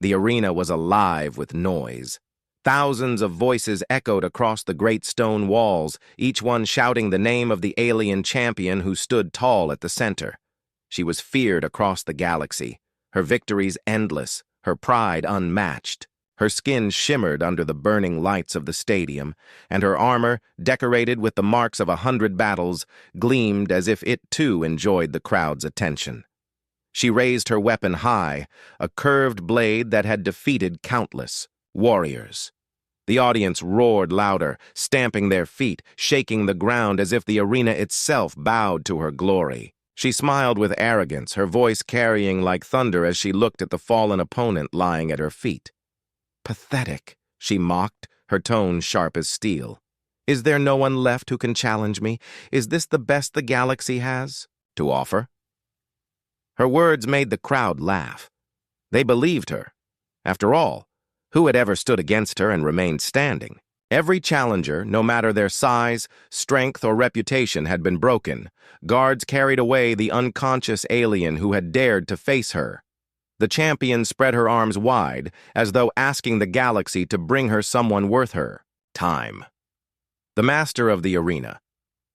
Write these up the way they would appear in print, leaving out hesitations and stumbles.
The arena was alive with noise. Thousands of voices echoed across the great stone walls, each one shouting the name of the alien champion who stood tall at the center. She was feared across the galaxy, her victories endless, her pride unmatched. Her skin shimmered under the burning lights of the stadium, and her armor, decorated with the marks of 100 battles, gleamed as if it too enjoyed the crowd's attention. She raised her weapon high, a curved blade that had defeated countless warriors. The audience roared louder, stamping their feet, shaking the ground as if the arena itself bowed to her glory. She smiled with arrogance, her voice carrying like thunder as she looked at the fallen opponent lying at her feet. "Pathetic," she mocked, her tone sharp as steel. "Is there no one left who can challenge me? Is this the best the galaxy has to offer?" Her words made the crowd laugh. They believed her. After all, who had ever stood against her and remained standing? Every challenger, no matter their size, strength, or reputation, had been broken. Guards carried away the unconscious alien who had dared to face her. The champion spread her arms wide, as though asking the galaxy to bring her someone worth her time. The master of the arena,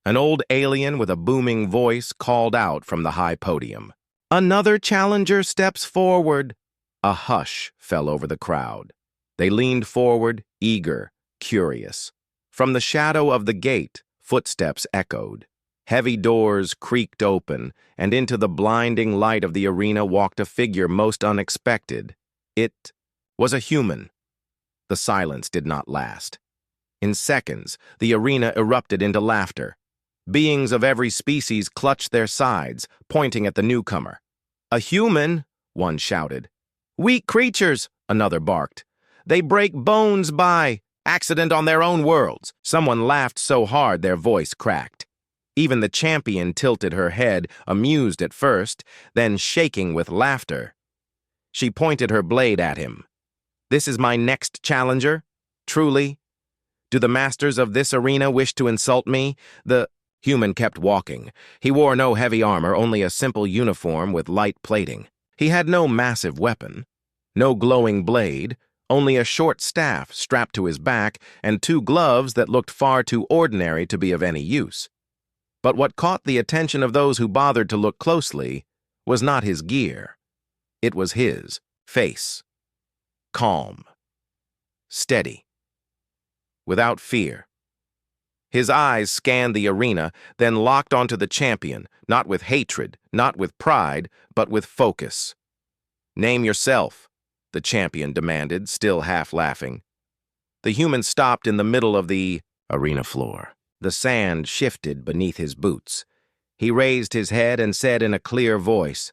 an old alien with a booming voice, called out from the high podium. "Another challenger steps forward." A hush fell over the crowd. They leaned forward, eager, curious. From the shadow of the gate, footsteps echoed. Heavy doors creaked open, and into the blinding light of the arena walked a figure most unexpected. It was a human. The silence did not last. In seconds, the arena erupted into laughter. Beings of every species clutched their sides, pointing at the newcomer. "A human," one shouted. "Weak creatures," another barked. "They break bones by accident on their own worlds." Someone laughed so hard their voice cracked. Even the champion tilted her head, amused at first, then shaking with laughter. She pointed her blade at him. "This is my next challenger? Truly? Do the masters of this arena wish to insult me?" The human kept walking. He wore no heavy armor, only a simple uniform with light plating. He had no massive weapon, no glowing blade, only a short staff strapped to his back and 2 gloves that looked far too ordinary to be of any use. But what caught the attention of those who bothered to look closely was not his gear. It was his face. Calm. Steady. Without fear. His eyes scanned the arena, then locked onto the champion, not with hatred, not with pride, but with focus. "Name yourself," the champion demanded, still half laughing. The human stopped in the middle of the arena floor. The sand shifted beneath his boots. He raised his head and said in a clear voice,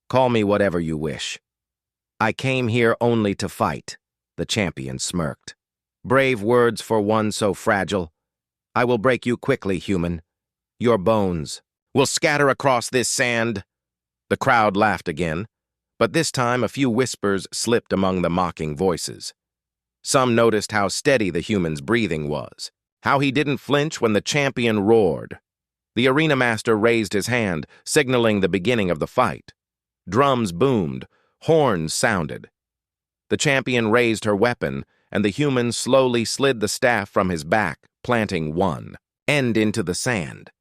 "Call me whatever you wish." "I came here only to fight," the champion smirked. "Brave words for one so fragile. I will break you quickly, human. Your bones will scatter across this sand." The crowd laughed again, but this time a few whispers slipped among the mocking voices. Some noticed how steady the human's breathing was, how he didn't flinch when the champion roared. The arena master raised his hand, signaling the beginning of the fight. Drums boomed, horns sounded. The champion raised her weapon, and the human slowly slid the staff from his back, planting one end into the sand.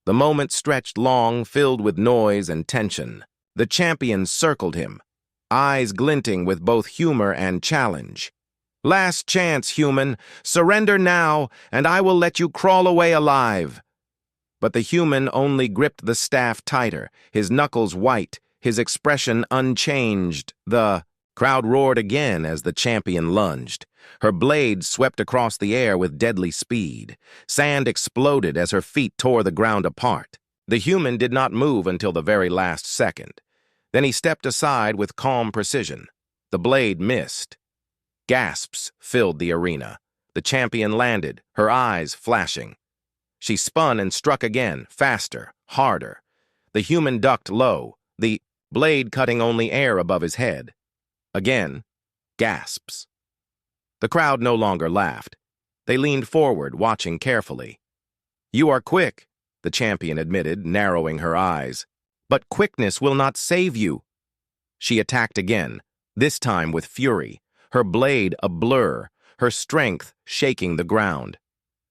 The moment stretched long, filled with noise and tension. The champion circled him, eyes glinting with both humor and challenge. "Last chance, human. Surrender now, and I will let you crawl away alive." But the human only gripped the staff tighter, his knuckles white, his expression unchanged. The crowd roared again as the champion lunged. Her blade swept across the air with deadly speed. Sand exploded as her feet tore the ground apart. The human did not move until the very last second. Then he stepped aside with calm precision. The blade missed. Gasps filled the arena. The champion landed, her eyes flashing. She spun and struck again, faster, harder. The human ducked low, the blade cutting only air above his head. Again, gasps. The crowd no longer laughed. They leaned forward, watching carefully. "You are quick," the champion admitted, narrowing her eyes. "But quickness will not save you." She attacked again, this time with fury, her blade a blur, her strength shaking the ground.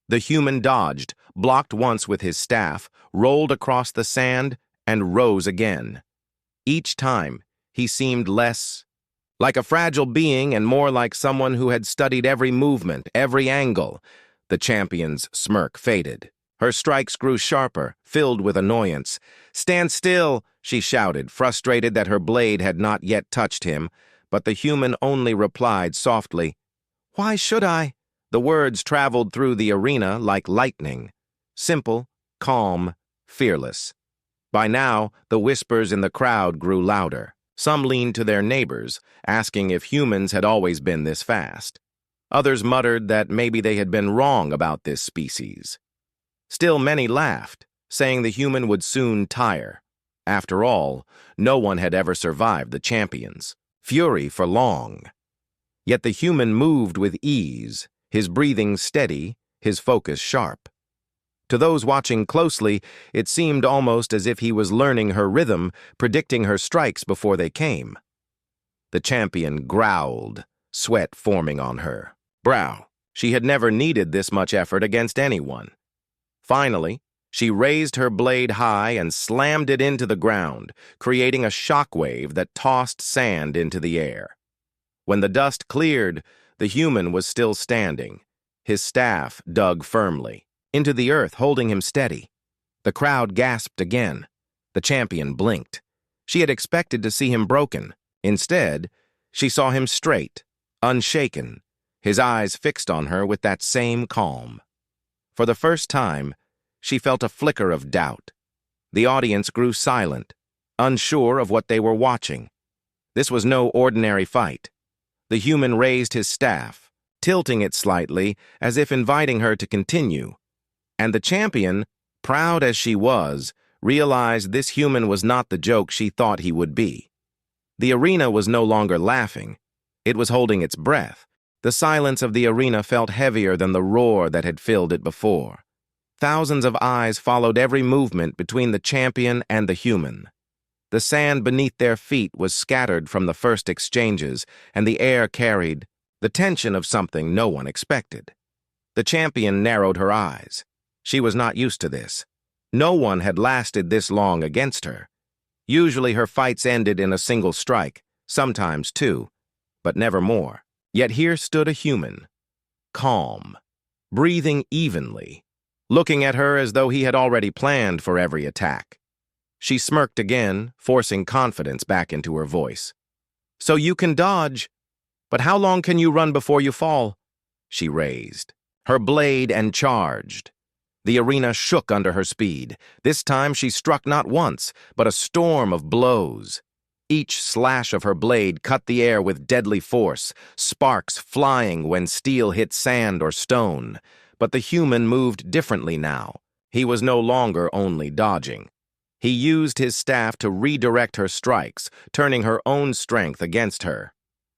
The human dodged, blocked once with his staff, rolled across the sand, and rose again. Each time, he seemed less like a fragile being and more like someone who had studied every movement, every angle. The champion's smirk faded. Her strikes grew sharper, filled with annoyance. "Stand still," she shouted, frustrated that her blade had not yet touched him, but the human only replied softly, "Why should I?" The words traveled through the arena like lightning. Simple, calm, fearless. By now, the whispers in the crowd grew louder. Some leaned to their neighbors, asking if humans had always been this fast. Others muttered that maybe they had been wrong about this species. Still, many laughed, saying the human would soon tire. After all, no one had ever survived the champion's fury for long. Yet the human moved with ease, his breathing steady, his focus sharp. To those watching closely, it seemed almost as if he was learning her rhythm, predicting her strikes before they came. The champion growled, sweat forming on her brow. She had never needed this much effort against anyone. Finally, she raised her blade high and slammed it into the ground, creating a shockwave that tossed sand into the air. When the dust cleared, the human was still standing, his staff dug firmly into the earth, holding him steady. The crowd gasped again. The champion blinked. She had expected to see him broken. Instead, she saw him straight, unshaken, his eyes fixed on her with that same calm. For the first time, she felt a flicker of doubt. The audience grew silent, unsure of what they were watching. This was no ordinary fight. The human raised his staff, tilting it slightly as if inviting her to continue. And the champion, proud as she was, realized this human was not the joke she thought he would be. The arena was no longer laughing. It was holding its breath. The silence of the arena felt heavier than the roar that had filled it before. Thousands of eyes followed every movement between the champion and the human. The sand beneath their feet was scattered from the first exchanges, and the air carried the tension of something no one expected. The champion narrowed her eyes. She was not used to this. No one had lasted this long against her. Usually her fights ended in a single strike, sometimes two, but never more. Yet here stood a human, calm, breathing evenly, looking at her as though he had already planned for every attack. She smirked again, forcing confidence back into her voice. "So you can dodge, but how long can you run before you fall?" She raised her blade and charged. The arena shook under her speed. This time she struck not once, but a storm of blows. Each slash of her blade cut the air with deadly force, sparks flying when steel hit sand or stone. But the human moved differently now. He was no longer only dodging. He used his staff to redirect her strikes, turning her own strength against her.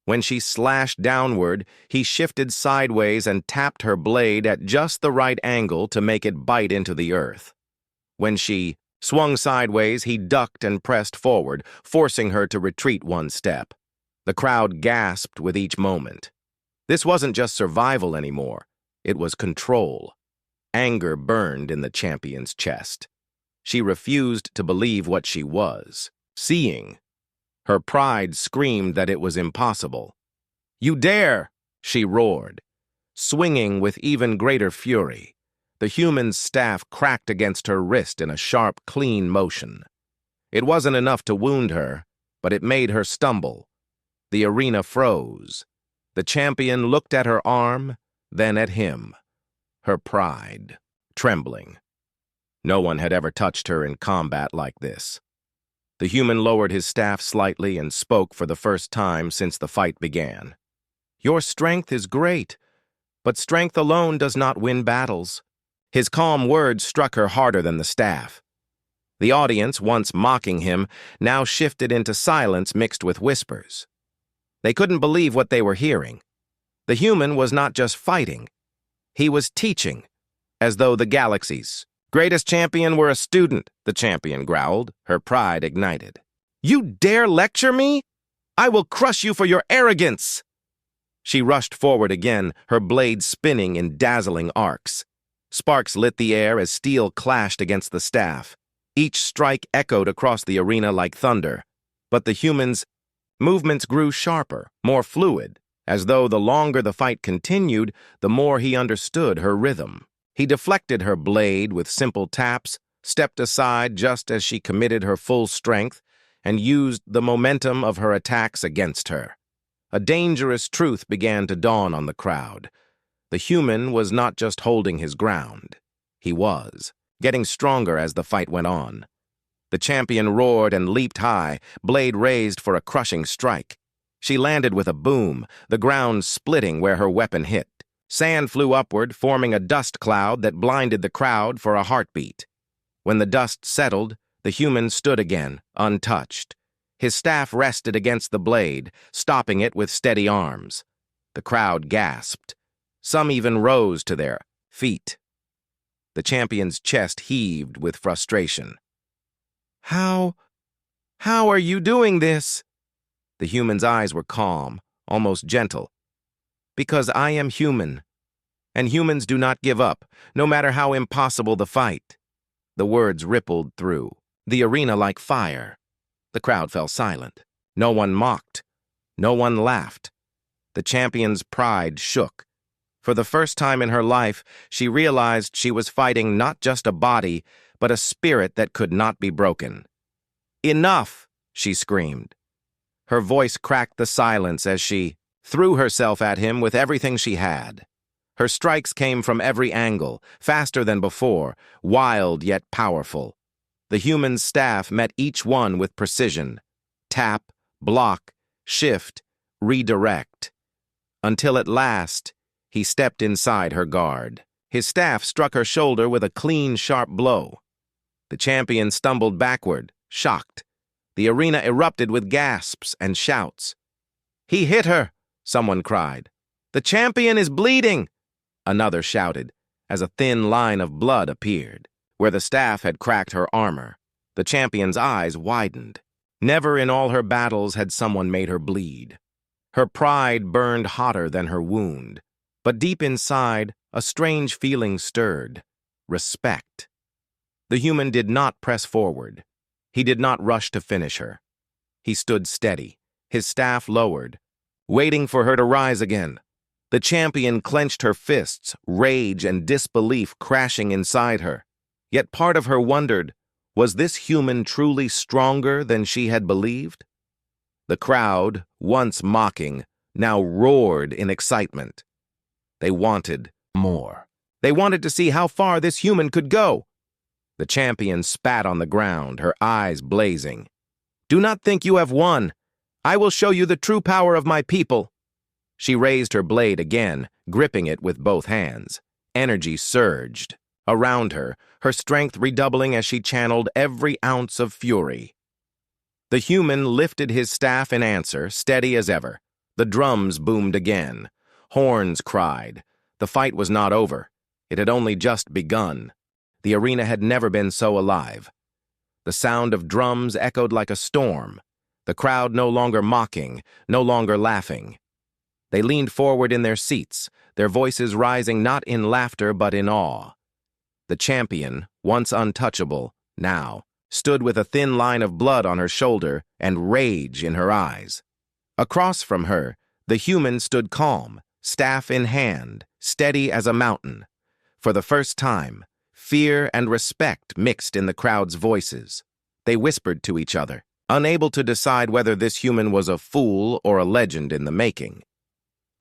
When she slashed downward, he shifted sideways and tapped her blade at just the right angle to make it bite into the earth. When she swung sideways, he ducked and pressed forward, forcing her to retreat one step. The crowd gasped with each moment. This wasn't just survival anymore. It was control. Anger burned in the champion's chest. She refused to believe what she was seeing. Her pride screamed that it was impossible. "You dare!" she roared, swinging with even greater fury. The human's staff cracked against her wrist in a sharp, clean motion. It wasn't enough to wound her, but it made her stumble. The arena froze. The champion looked at her arm, then at him, her pride trembling. No one had ever touched her in combat like this. The human lowered his staff slightly and spoke for the first time since the fight began. "Your strength is great, but strength alone does not win battles." His calm words struck her harder than the staff. The audience, once mocking him, now shifted into silence mixed with whispers. They couldn't believe what they were hearing. The human was not just fighting. He was teaching, as though the galaxy's greatest champion were a student, the champion growled, her pride ignited. "You dare lecture me?" I will crush you for your arrogance! She rushed forward again, her blade spinning in dazzling arcs. Sparks lit the air as steel clashed against the staff. Each strike echoed across the arena like thunder. But the human's movements grew sharper, more fluid, as though the longer the fight continued, the more he understood her rhythm. He deflected her blade with simple taps, stepped aside just as she committed her full strength, and used the momentum of her attacks against her. A dangerous truth began to dawn on the crowd. The human was not just holding his ground. He was, getting stronger as the fight went on. The champion roared and leaped high, blade raised for a crushing strike. She landed with a boom, the ground splitting where her weapon hit. Sand flew upward, forming a dust cloud that blinded the crowd for a heartbeat. When the dust settled, the human stood again, untouched. His staff rested against the blade, stopping it with steady arms. The crowd gasped. Some even rose to their feet. The champion's chest heaved with frustration. How are you doing this? The human's eyes were calm, almost gentle. Because I am human, and humans do not give up, no matter how impossible the fight. The words rippled through the arena like fire. The crowd fell silent. No one mocked. No one laughed. The champion's pride shook. For the first time in her life, she realized she was fighting not just a body, but a spirit that could not be broken. "Enough!" she screamed. Her voice cracked the silence as she threw herself at him with everything she had. Her strikes came from every angle, faster than before, wild yet powerful. The human's staff met each one with precision. Tap, block, shift, redirect. Until at last, he stepped inside her guard. His staff struck her shoulder with a clean, sharp blow. The champion stumbled backward, shocked. The arena erupted with gasps and shouts. "He hit her!" someone cried. "The champion is bleeding!" Another shouted, as a thin line of blood appeared. Where the staff had cracked her armor, the champion's eyes widened. Never in all her battles had someone made her bleed. Her pride burned hotter than her wound. But deep inside, a strange feeling stirred. Respect. The human did not press forward. He did not rush to finish her. He stood steady, his staff lowered, waiting for her to rise again. The champion clenched her fists, rage and disbelief crashing inside her. Yet part of her wondered, was this human truly stronger than she had believed? The crowd, once mocking, now roared in excitement. They wanted more. They wanted to see how far this human could go. The champion spat on the ground, her eyes blazing. "Do not think you have won. I will show you the true power of my people." She raised her blade again, gripping it with both hands. Energy surged. Around her, her strength redoubling as she channeled every ounce of fury. The human lifted his staff in answer, steady as ever. The drums boomed again. Horns cried. The fight was not over. It had only just begun. The arena had never been so alive. The sound of drums echoed like a storm. The crowd no longer mocking, no longer laughing. They leaned forward in their seats, their voices rising not in laughter but in awe. The champion, once untouchable, now, stood with a thin line of blood on her shoulder and rage in her eyes. Across from her, the human stood calm, staff in hand, steady as a mountain. For the first time, fear and respect mixed in the crowd's voices. They whispered to each other, unable to decide whether this human was a fool or a legend in the making.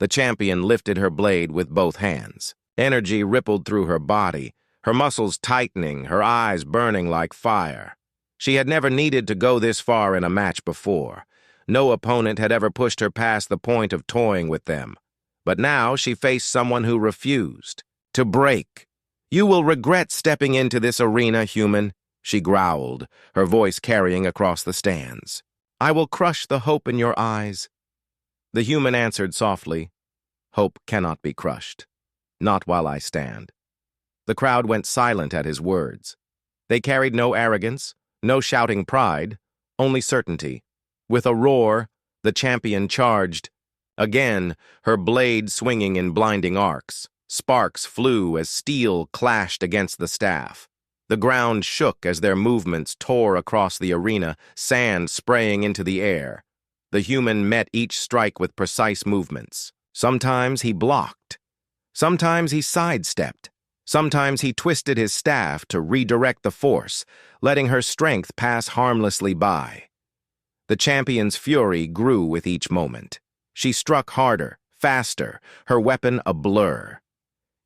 The champion lifted her blade with both hands. Energy rippled through her body, her muscles tightening, her eyes burning like fire. She had never needed to go this far in a match before. No opponent had ever pushed her past the point of toying with them. But now she faced someone who refused to break. "You will regret stepping into this arena, human," she growled, her voice carrying across the stands. "I will crush the hope in your eyes." The human answered softly, "Hope cannot be crushed. Not while I stand." The crowd went silent at his words. They carried no arrogance, no shouting pride, only certainty. With a roar, The champion charged. Again, her blade swinging in blinding arcs. Sparks flew as steel clashed against the staff. The ground shook as their movements tore across the arena, sand spraying into the air. The human met each strike with precise movements. Sometimes he blocked. Sometimes he sidestepped. Sometimes he twisted his staff to redirect the force, letting her strength pass harmlessly by. The champion's fury grew with each moment. She struck harder, faster, her weapon a blur.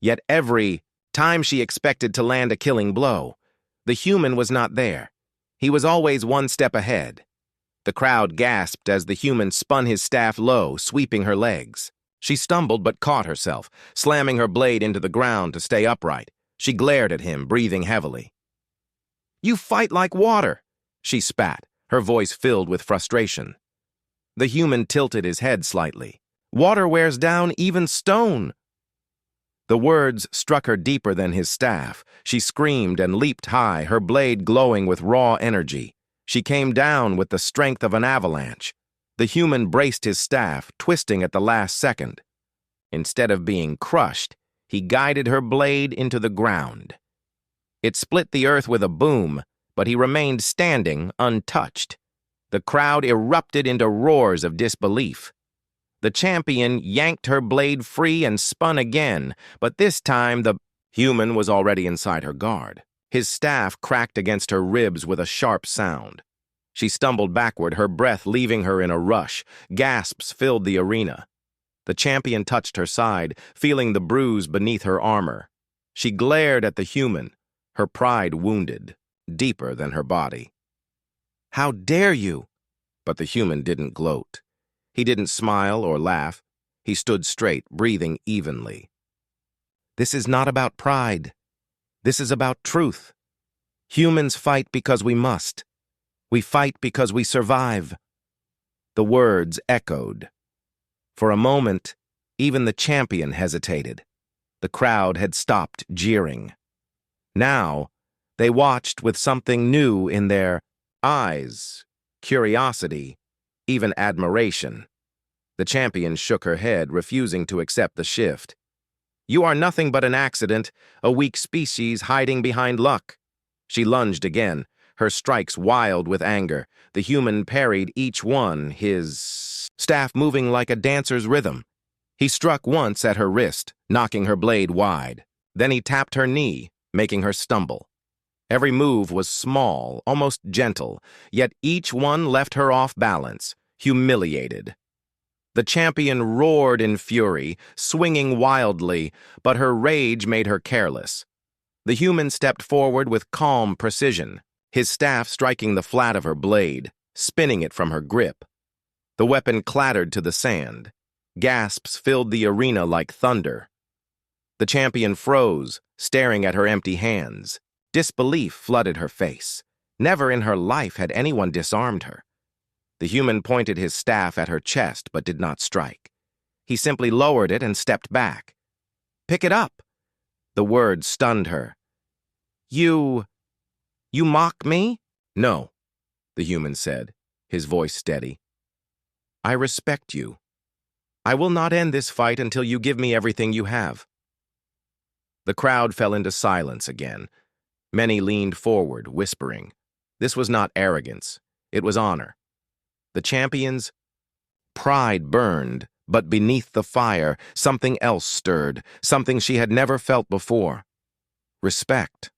Yet every time she expected to land a killing blow, the human was not there. He was always one step ahead. The crowd gasped as the human spun his staff low, sweeping her legs. She stumbled but caught herself, slamming her blade into the ground to stay upright. She glared at him, breathing heavily. "You fight like water," she spat, her voice filled with frustration. The human tilted his head slightly. "Water wears down even stone." The words struck her deeper than his staff. She screamed and leaped high, her blade glowing with raw energy. She came down with the strength of an avalanche. The human braced his staff, twisting at the last second. Instead of being crushed, he guided her blade into the ground. It split the earth with a boom, but he remained standing, untouched. The crowd erupted into roars of disbelief. The champion yanked her blade free and spun again, but this time the human was already inside her guard. His staff cracked against her ribs with a sharp sound. She stumbled backward, her breath leaving her in a rush. Gasps filled the arena. The champion touched her side, feeling the bruise beneath her armor. She glared at the human, her pride wounded, deeper than her body. "How dare you?" But the human didn't gloat. He didn't smile or laugh. He stood straight, breathing evenly. "This is not about pride. This is about truth. Humans fight because we must. We fight because we survive." The words echoed. For a moment, even the champion hesitated. The crowd had stopped jeering. Now, they watched with something new in their eyes, curiosity, even admiration. The champion shook her head, refusing to accept the shift. "You are nothing but an accident, a weak species hiding behind luck." She lunged again, her strikes wild with anger. The human parried each one, his staff moving like a dancer's rhythm. He struck once at her wrist, knocking her blade wide. Then he tapped her knee, making her stumble. Every move was small, almost gentle, yet each one left her off balance, humiliated. The champion roared in fury, swinging wildly, but her rage made her careless. The human stepped forward with calm precision, his staff striking the flat of her blade, spinning it from her grip. The weapon clattered to the sand. Gasps filled the arena like thunder. The champion froze, staring at her empty hands. Disbelief flooded her face. Never in her life had anyone disarmed her. The human pointed his staff at her chest but did not strike. He simply lowered it and stepped back. "Pick it up." The word stunned her. You mock me?" "No," the human said, his voice steady. "I respect you. I will not end this fight until you give me everything you have." The crowd fell into silence again. Many leaned forward, whispering. This was not arrogance. It was honor. The champion's pride burned, but beneath the fire, something else stirred, something she had never felt before. Respect.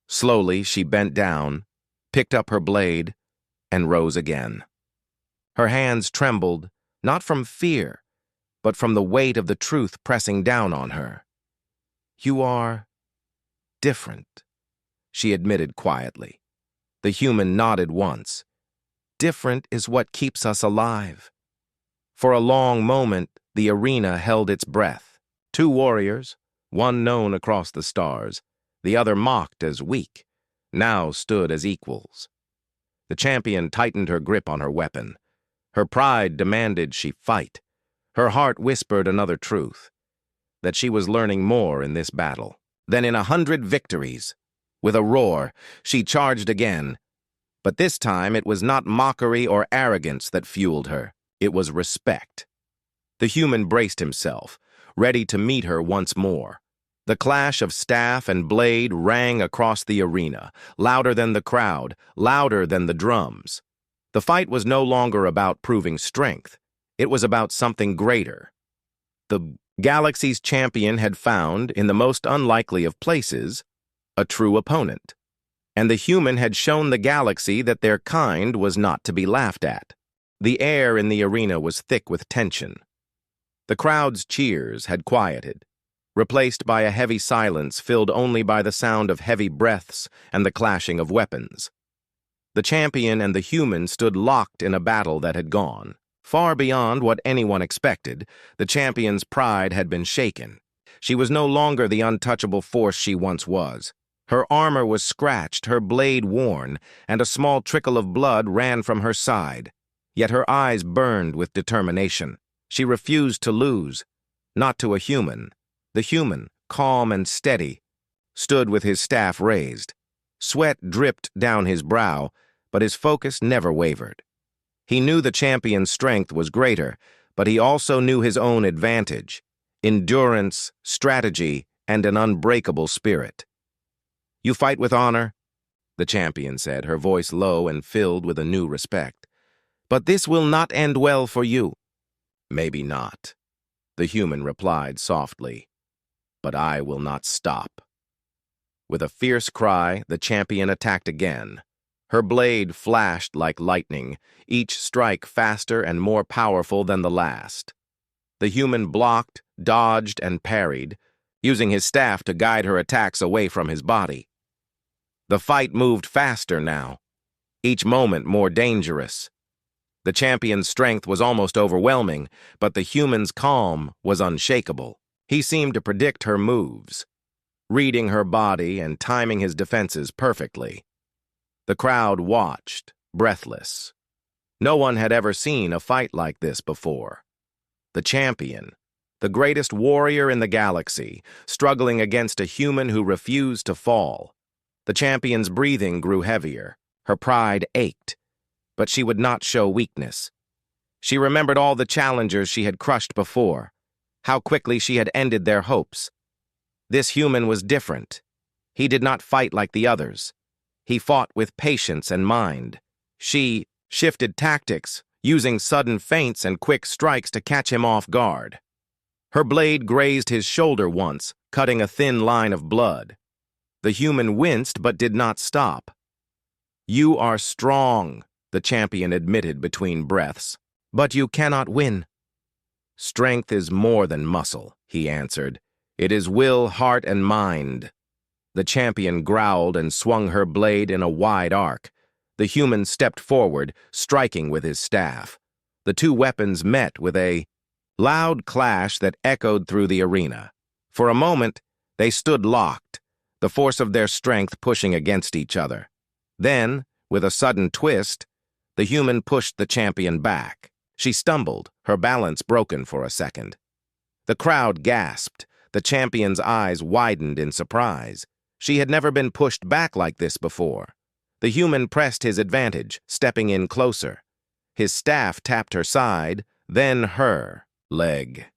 Slowly, she bent down, picked up her blade, and rose again. Her hands trembled, not from fear, but from the weight of the truth pressing down on her. "You are different," she admitted quietly. The human nodded once. "Different is what keeps us alive." For a long moment, the arena held its breath. Two warriors, one known across the stars, the other mocked as weak, now stood as equals. The champion tightened her grip on her weapon. Her pride demanded she fight. Her heart whispered another truth, that she was learning more in this battle than in 100 victories. With a roar, she charged again. But this time it was not mockery or arrogance that fueled her. It was respect. The human braced himself, ready to meet her once more. The clash of staff and blade rang across the arena, louder than the crowd, louder than the drums. The fight was no longer about proving strength. It was about something greater. The galaxy's champion had found, in the most unlikely of places, a true opponent. And the human had shown the galaxy that their kind was not to be laughed at. The air in the arena was thick with tension. The crowd's cheers had quieted, replaced by a heavy silence filled only by the sound of heavy breaths and the clashing of weapons. The champion and the human stood locked in a battle that had gone. Far beyond what anyone expected, the champion's pride had been shaken. She was no longer the untouchable force she once was. Her armor was scratched, her blade worn, and a small trickle of blood ran from her side. Yet her eyes burned with determination. She refused to lose, not to a human. The human, calm and steady, stood with his staff raised. Sweat dripped down his brow, but his focus never wavered. He knew the champion's strength was greater, but he also knew his own advantage: endurance, strategy, and an unbreakable spirit. "You fight with honor," the champion said, her voice low and filled with a new respect. "But this will not end well for you." "Maybe not," the human replied softly. "But I will not stop." With a fierce cry, the champion attacked again. Her blade flashed like lightning, each strike faster and more powerful than the last. The human blocked, dodged, and parried, using his staff to guide her attacks away from his body. The fight moved faster now, each moment more dangerous. The champion's strength was almost overwhelming, but the human's calm was unshakable. He seemed to predict her moves, reading her body and timing his defenses perfectly. The crowd watched, breathless. No one had ever seen a fight like this before. The champion, the greatest warrior in the galaxy, struggling against a human who refused to fall. The champion's breathing grew heavier. Her pride ached, but she would not show weakness. She remembered all the challengers she had crushed before, how quickly she had ended their hopes. This human was different. He did not fight like the others. He fought with patience and mind. She shifted tactics, using sudden feints and quick strikes to catch him off guard. Her blade grazed his shoulder once, cutting a thin line of blood. The human winced but did not stop. "You are strong," the champion admitted between breaths, "but you cannot win." "Strength is more than muscle," he answered. "It is will, heart, and mind." The champion growled and swung her blade in a wide arc. The human stepped forward, striking with his staff. The two weapons met with a loud clash that echoed through the arena. For a moment, they stood locked, the force of their strength pushing against each other. Then, with a sudden twist, the human pushed the champion back. She stumbled, her balance broken for a second. The crowd gasped. The champion's eyes widened in surprise. She had never been pushed back like this before. The human pressed his advantage, stepping in closer. His staff tapped her side, then her leg.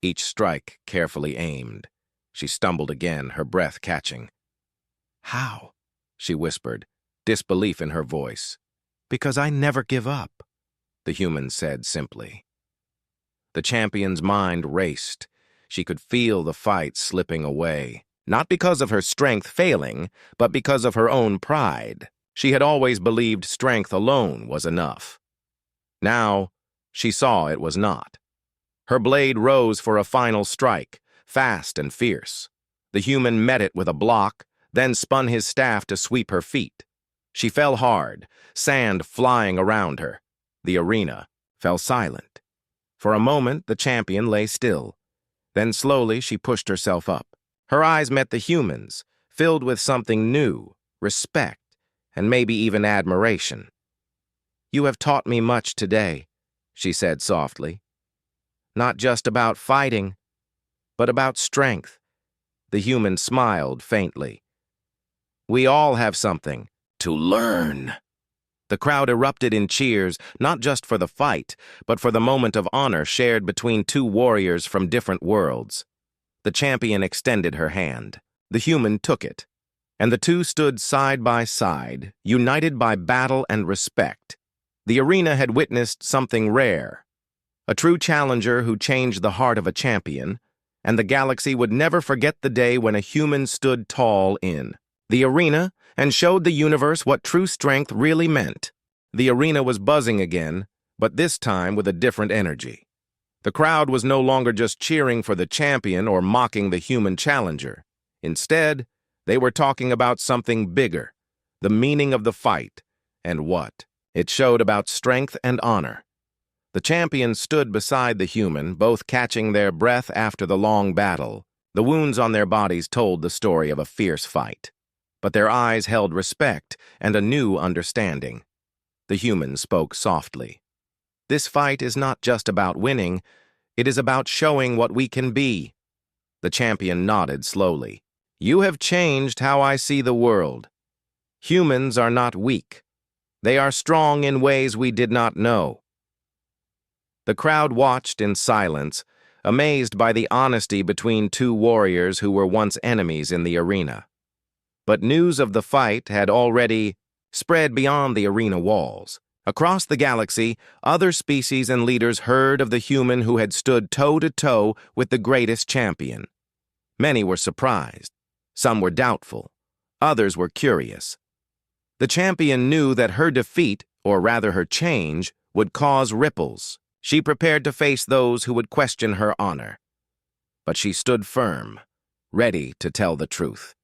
Each strike carefully aimed. She stumbled again, her breath catching. "How?" she whispered, disbelief in her voice. "Because I never give up," the human said simply. The champion's mind raced. She could feel the fight slipping away. Not because of her strength failing, but because of her own pride. She had always believed strength alone was enough. Now, she saw it was not. Her blade rose for a final strike, fast and fierce. The human met it with a block, then spun his staff to sweep her feet. She fell hard, sand flying around her. The arena fell silent. For a moment, the champion lay still. Then slowly she pushed herself up. Her eyes met the human's, filled with something new, respect, and maybe even admiration. "You have taught me much today," she said softly. "Not just about fighting, but about strength." The human smiled faintly. "We all have something to learn." The crowd erupted in cheers, not just for the fight, but for the moment of honor shared between two warriors from different worlds. The champion extended her hand. The human took it, and the two stood side by side, united by battle and respect. The arena had witnessed something rare, a true challenger who changed the heart of a champion, and the galaxy would never forget the day when a human stood tall in the arena and showed the universe what true strength really meant. The arena was buzzing again, but this time with a different energy. The crowd was no longer just cheering for the champion or mocking the human challenger. Instead, they were talking about something bigger, the meaning of the fight, and what it showed about strength and honor. The champion stood beside the human, both catching their breath after the long battle. The wounds on their bodies told the story of a fierce fight, but their eyes held respect and a new understanding. The human spoke softly. "This fight is not just about winning, it is about showing what we can be." The champion nodded slowly. "You have changed how I see the world. Humans are not weak. They are strong in ways we did not know." The crowd watched in silence, amazed by the honesty between two warriors who were once enemies in the arena. But news of the fight had already spread beyond the arena walls. Across the galaxy, other species and leaders heard of the human who had stood toe-to-toe with the greatest champion. Many were surprised. Some were doubtful. Others were curious. The champion knew that her defeat, or rather her change, would cause ripples. She prepared to face those who would question her honor. But she stood firm, ready to tell the truth.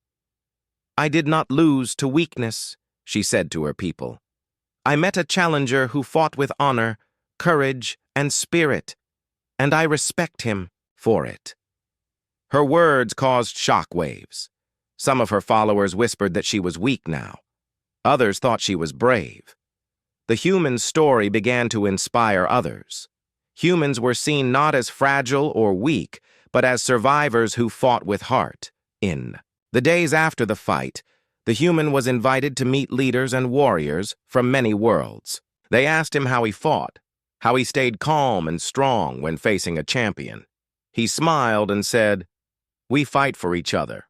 "I did not lose to weakness," she said to her people. "I met a challenger who fought with honor, courage, and spirit, and I respect him for it." Her words caused shockwaves. Some of her followers whispered that she was weak now. Others thought she was brave. The human story began to inspire others. Humans were seen not as fragile or weak, but as survivors who fought with heart. In the days after the fight, the human was invited to meet leaders and warriors from many worlds. They asked him how he fought, how he stayed calm and strong when facing a champion. He smiled and said, "We fight for each other,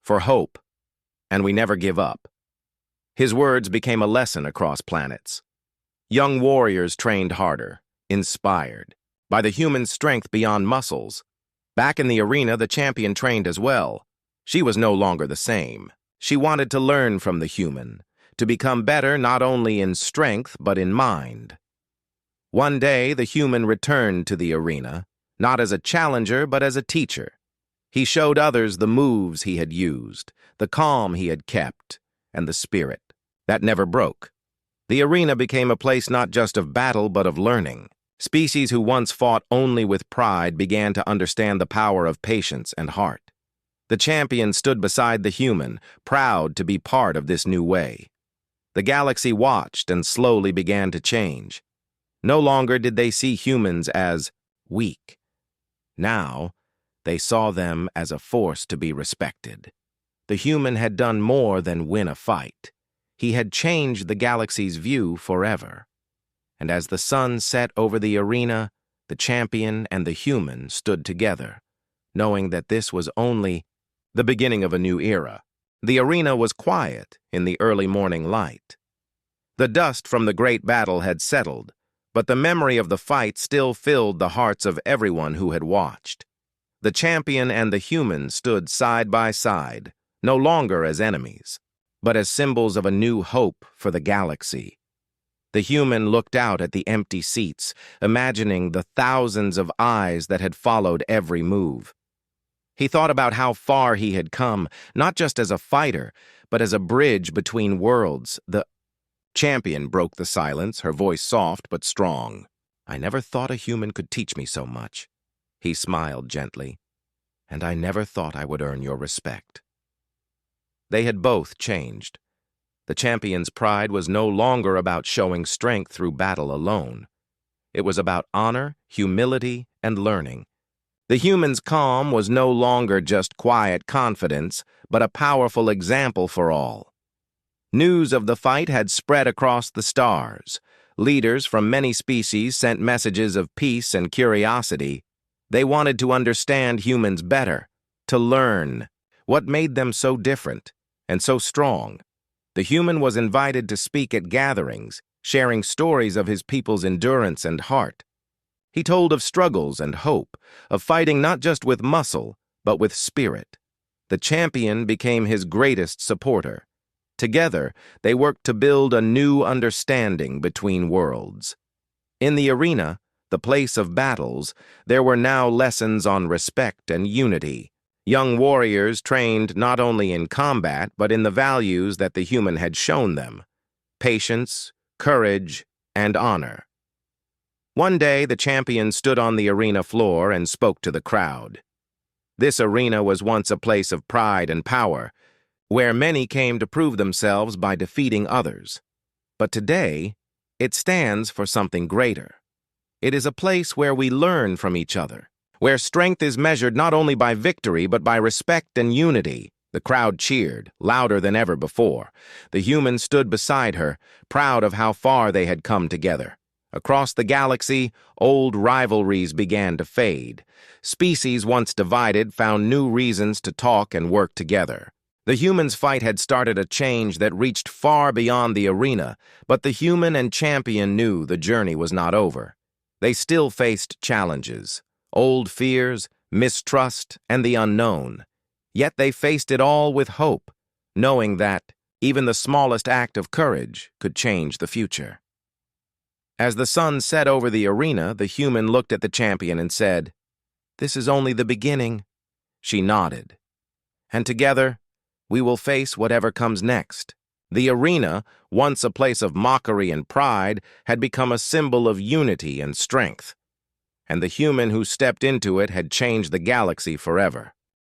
for hope, and we never give up." His words became a lesson across planets. Young warriors trained harder, inspired by the human strength beyond muscles. Back in the arena, the champion trained as well. She was no longer the same. She wanted to learn from the human, to become better not only in strength but in mind. One day, the human returned to the arena, not as a challenger but as a teacher. He showed others the moves he had used, the calm he had kept, and the spirit that never broke. The arena became a place not just of battle but of learning. Species who once fought only with pride began to understand the power of patience and heart. The champion stood beside the human, proud to be part of this new way. The galaxy watched and slowly began to change. No longer did they see humans as weak. Now, they saw them as a force to be respected. The human had done more than win a fight. He had changed the galaxy's view forever. And as the sun set over the arena, the champion and the human stood together, knowing that this was only the beginning of a new era. The arena was quiet in the early morning light. The dust from the great battle had settled, but the memory of the fight still filled the hearts of everyone who had watched. The champion and the human stood side by side, no longer as enemies, but as symbols of a new hope for the galaxy. The human looked out at the empty seats, imagining the thousands of eyes that had followed every move. He thought about how far he had come, not just as a fighter, but as a bridge between worlds. The champion broke the silence, her voice soft but strong. "I never thought a human could teach me so much." He smiled gently. "And I never thought I would earn your respect." They had both changed. The champion's pride was no longer about showing strength through battle alone. It was about honor, humility, and learning. The human's calm was no longer just quiet confidence, but a powerful example for all. News of the fight had spread across the stars. Leaders from many species sent messages of peace and curiosity. They wanted to understand humans better, to learn what made them so different and so strong. The human was invited to speak at gatherings, sharing stories of his people's endurance and heart. He told of struggles and hope, of fighting not just with muscle, but with spirit. The champion became his greatest supporter. Together, they worked to build a new understanding between worlds. In the arena, the place of battles, there were now lessons on respect and unity. Young warriors trained not only in combat, but in the values that the human had shown them: patience, courage, and honor. One day, the champion stood on the arena floor and spoke to the crowd. This arena was once a place of pride and power, where many came to prove themselves by defeating others. But today, it stands for something greater. It is a place where we learn from each other, where strength is measured not only by victory but by respect and unity. The crowd cheered, louder than ever before. The human stood beside her, proud of how far they had come together. Across the galaxy, old rivalries began to fade. Species once divided found new reasons to talk and work together. The humans' fight had started a change that reached far beyond the arena, but the human and champion knew the journey was not over. They still faced challenges: old fears, mistrust, and the unknown. Yet they faced it all with hope, knowing that even the smallest act of courage could change the future. As the sun set over the arena, the human looked at the champion and said, "This is only the beginning." She nodded. "And together, we will face whatever comes next." The arena, once a place of mockery and pride, had become a symbol of unity and strength. And the human who stepped into it had changed the galaxy forever.